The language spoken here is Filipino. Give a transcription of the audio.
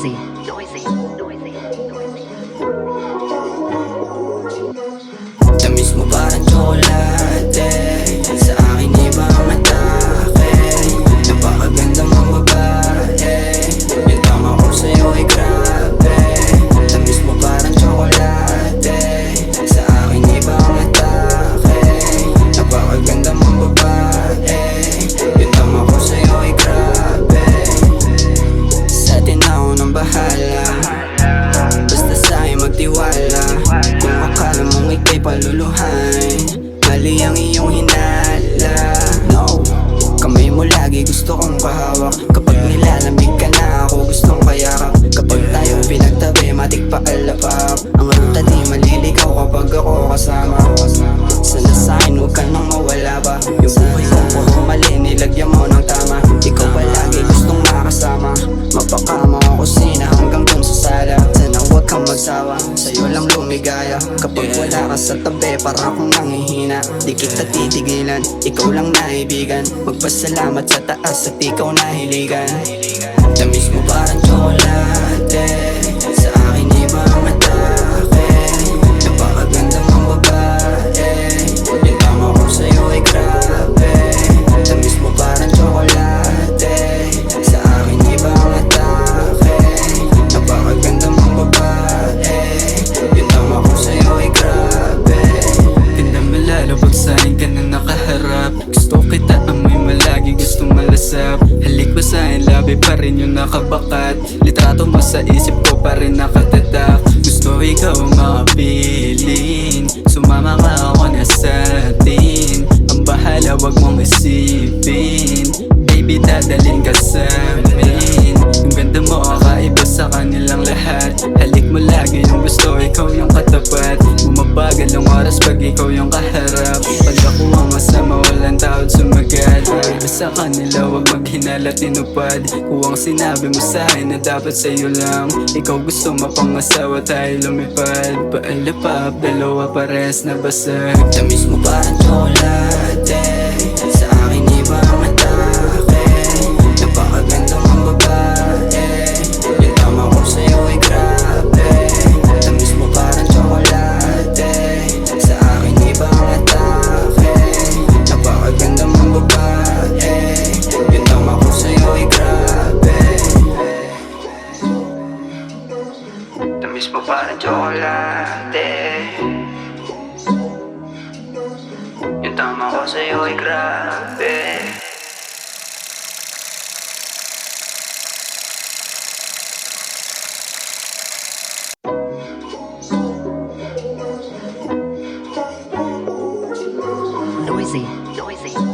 Noisy, noisy, noisy, noisy. Tamis mo parang tsokolate, sa akin ibang atake. Napakaganda mong babae, yung tama ko sa'yo ay grabe. Tamis mo parang tsokolate, sa akin ibang atake. Napakaganda mong babae, yung tama ko sa'yo ay grabe. Sa atin ako nang bahala, basta sa'yo magtiwala. Kung akala mong ika'y paluluhan, mali ang iyong hinala. No, kamay mo lagi gusto kong kahawak. Kapag nilalamig ka na ako gustong kayakap. Kapag tayong pinagtabi matik pa alapak. Ang ruta di maliligaw kapag ako kasama. Sana sa'kin huwag ka nang mawala pa. Yung buhay ko puro mali nilagyan mo ng tama. Ikaw palagi gustong makasama. Mapakama ako kusina hanggang dun sa sala. Sana huwag kang magsawa, sa'yo lang lumigaya. Kapag wala ka sa tabi para akong nanghihina. Di kita titigilan, ikaw lang naibigan. Magpasalamat sa taas at ikaw nahiligan. Tamis mo parang tsokolate, sa akin ibang atake. Napakaganda mong babae, yung tama ko sa'yo ay grabe. Tamis mo parang tsokolate, sa akin ibang atake. Napakaganda mong babae, yung tama ko sa'yo ay grabe. Ganda mo lalo pag sa'kin ka na nakaharap. Gusto kita amoy malagi, gusto malasap. Halik mo sa'kin, labi pa rin yung nakabakat. Litrato mo sa isip ko pa rin nakatatak. Gusto ikaw ang makapiling, sumama ka ako na sa'tin. Ang bahala wag mong isipin, baby dadalhin ka sa'min. Yung ganda mo kakaiba sa kanilang lahat. Halik mo lagi yung gusto, ikaw yung katapat. Bumabagal ang oras pag ikaw yung kaharap. Pag ako ang masama walang taot sumagat. Iba sa kanila wag maghinala tinupad. Kung ang sinabi mo sa'kin na dapat sa'yo lang. Ikaw gusto mapangasawa tayo lumipad. Paalapap, dalawa pares na basag. Tamis mo parang tsokolate, sa akin ibang atake. Napakaganda mong babae, yung tama ko sa'yo ay grabe. Tamis mo parang tsokolate, sa akin ibang atake. Napakaganda mong babae, yung tama ko sa'yo ay grabe. Tamis mo parang tsokolate, yung tama ko sa'yo ay grabe. Noisy, noisy.